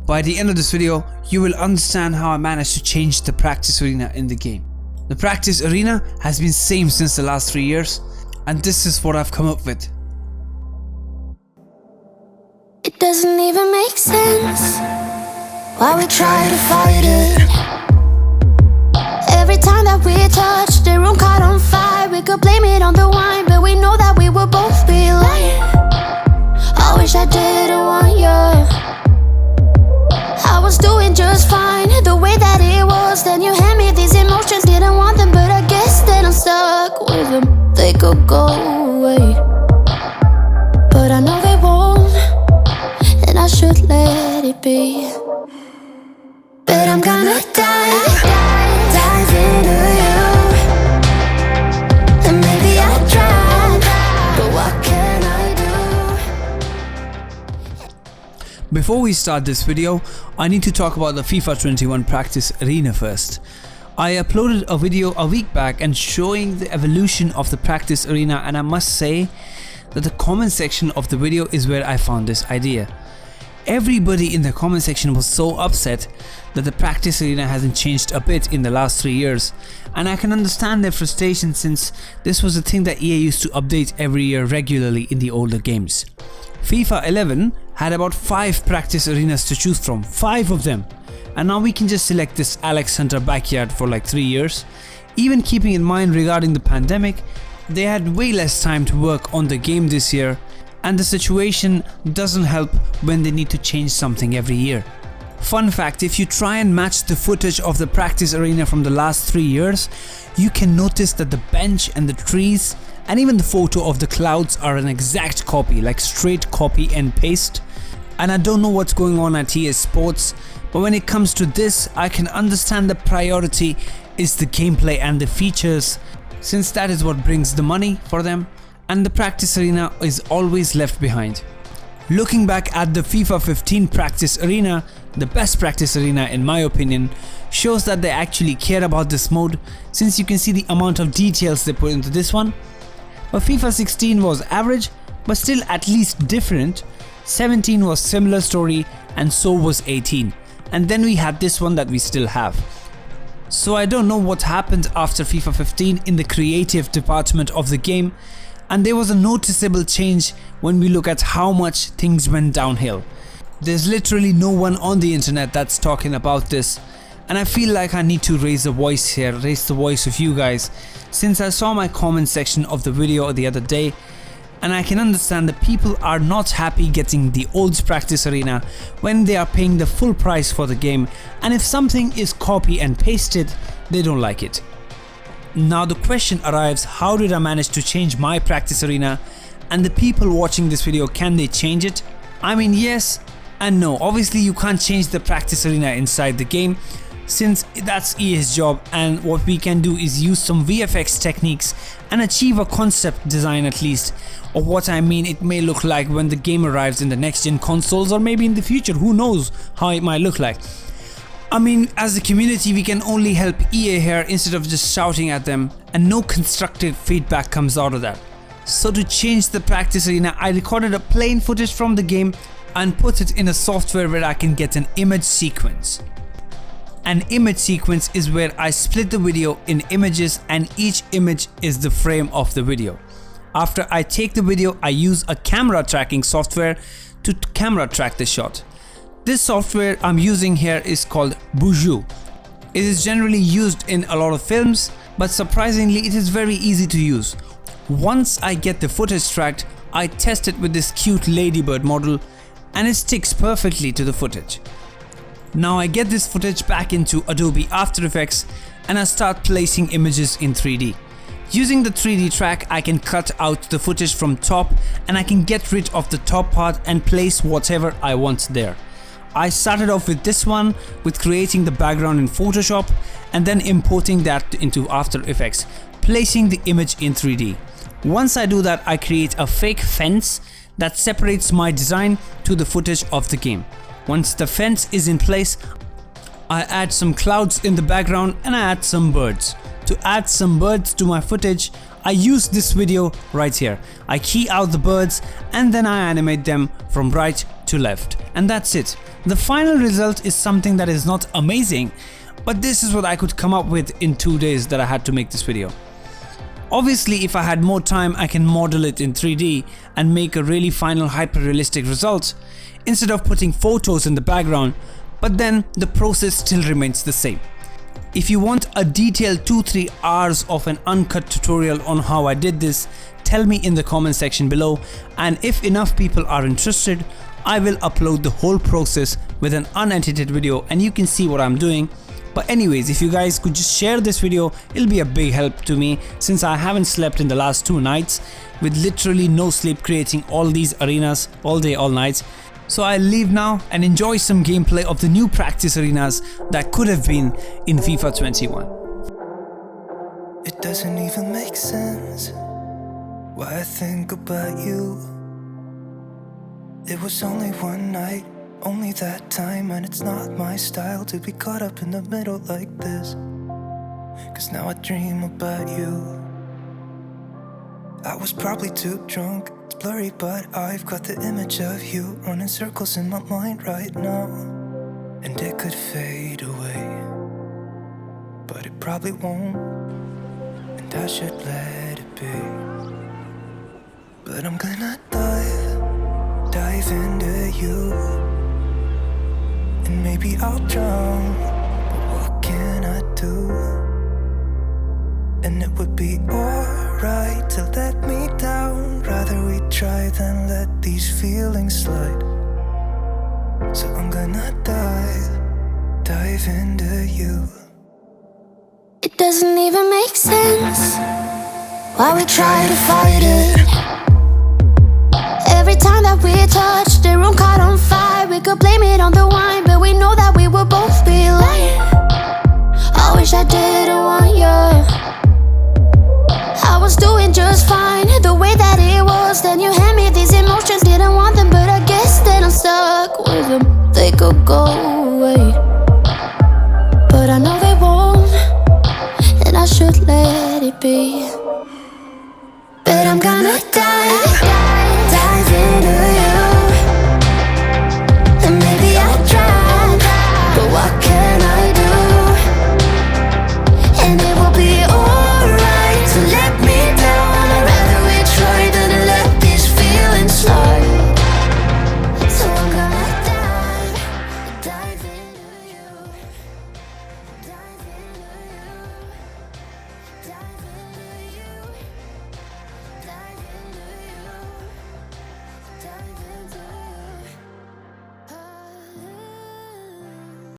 By the end of this video, you will understand how I managed to change the practice arena in the game. The practice arena has been same since the last 3 years, and this is what I've come up with. It doesn't even make sense why we try to fight it. Every time that we touch, the room caught on fire. We could blame it on the wine, but we know that we will both be lying. I wish I didn't want you. I was doing just fine, the way that it was. Then you hand me these emotions, didn't want them, but I guess that I'm stuck with them. They could go away, but I know they won't, and I should let it be. But I'm gonna dive into you, and maybe I tried, but what can I do? Before we start this video, I need to talk about the FIFA 21 practice arena first. I uploaded a video a week back and showing the evolution of the practice arena, and I must say that the comment section of the video is where I found this idea. Everybody in the comment section was so upset that the practice arena hasn't changed a bit in the last 3 years, and I can understand their frustration since this was a thing that EA used to update every year regularly in the older games. FIFA 11 had about 5 practice arenas to choose from, 5 of them, and now we can just select this Alex Hunter backyard for like 3 years. Even keeping in mind regarding the pandemic, they had way less time to work on the game this year, and the situation doesn't help when they need to change something every year. Fun fact, if you try and match the footage of the practice arena from the last 3 years, you can notice that the bench and the trees and even the photo of the clouds are an exact copy, like straight copy and paste. And I don't know what's going on at EAsports, but when it comes to this, I can understand the priority is the gameplay and the features, since that is what brings the money for them, and the practice arena is always left behind. Looking back at the FIFA 15 practice arena, the best practice arena in my opinion, shows that they actually care about this mode, since you can see the amount of details they put into this one. But FIFA 16 was average, but still at least different. 17 was similar story, and so was 18. And then we had this one that we still have. So I don't know what happened after FIFA 15 in the creative department of the game, and there was a noticeable change when we look at how much things went downhill. There's literally no one on the internet that's talking about this, and I feel like I need to raise a voice here, raise the voice of you guys, since I saw my comment section of the video the other day, and I can understand that people are not happy getting the old practice arena when they are paying the full price for the game, and if something is copy and pasted, they don't like it. Now the question arrives, how did I manage to change my practice arena, and the people watching this video, can they change it? I mean, yes and no. Obviously you can't change the practice arena inside the game, since that's EA's job, and what we can do is use some VFX techniques and achieve a concept design at least of what I mean it may look like when the game arrives in the next gen consoles, or maybe in the future, who knows how it might look like. I mean, as a community we can only help EA here instead of just shouting at them, and no constructive feedback comes out of that. So to change the practice arena, I recorded a plain footage from the game and put it in a software where I can get an image sequence. An image sequence is where I split the video in images, and each image is the frame of the video. After I take the video, I use a camera tracking software to camera track the shot. This software I'm using here is called Buju. It is generally used in a lot of films, but surprisingly it is very easy to use. Once I get the footage tracked, I test it with this cute ladybird model, and it sticks perfectly to the footage. Now I get this footage back into Adobe After Effects, and I start placing images in 3D. Using the 3D track, I can cut out the footage from top, and I can get rid of the top part and place whatever I want there. I started off with this one, with creating the background in Photoshop and then importing that into After Effects, placing the image in 3D. Once I do that, I create a fake fence that separates my design to the footage of the game. Once the fence is in place, I add some clouds in the background and I add some birds. To add some birds to my footage, I use this video right here. I key out the birds and then I animate them from right to left, and that's it. The final result is something that is not amazing, but this is what I could come up with in 2 days that I had to make this video. Obviously, if I had more time, I can model it in 3D and make a really final hyper-realistic result instead of putting photos in the background, but then the process still remains the same. If you want a detailed 2-3 hours of an uncut tutorial on how I did this, tell me in the comment section below, and if enough people are interested, I will upload the whole process with an unedited video and you can see what I'm doing. But anyways, if you guys could just share this video, it'll be a big help to me since I haven't slept in the last 2 nights with literally no sleep, creating all these arenas all day all night. So I'll leave now and enjoy some gameplay of the new practice arenas that could have been in FIFA 21. It doesn't even make sense why I think about you. It was only one night, only that time, and it's not my style to be caught up in the middle like this. Cause now I dream about you. I was probably too drunk, it's blurry, but I've got the image of you running circles in my mind right now. And it could fade away, but it probably won't, and I should let it be. But I'm gonna dive into you, and maybe I'll drown, but what can I do? And it would be alright to let me down. Rather we try than let these feelings slide. So I'm gonna dive into you. It doesn't even make sense why we try to fight it. Every time that we touch, the room caught on fire. We could blame it on the wine, but we know that we would both be lying. I wish I didn't want you. I was doing just fine, the way that it was. Then you hand me these emotions, didn't want them, but I guess that I'm stuck with them. They could go away, but I know they won't, and I should let it be. But I'm gonna dive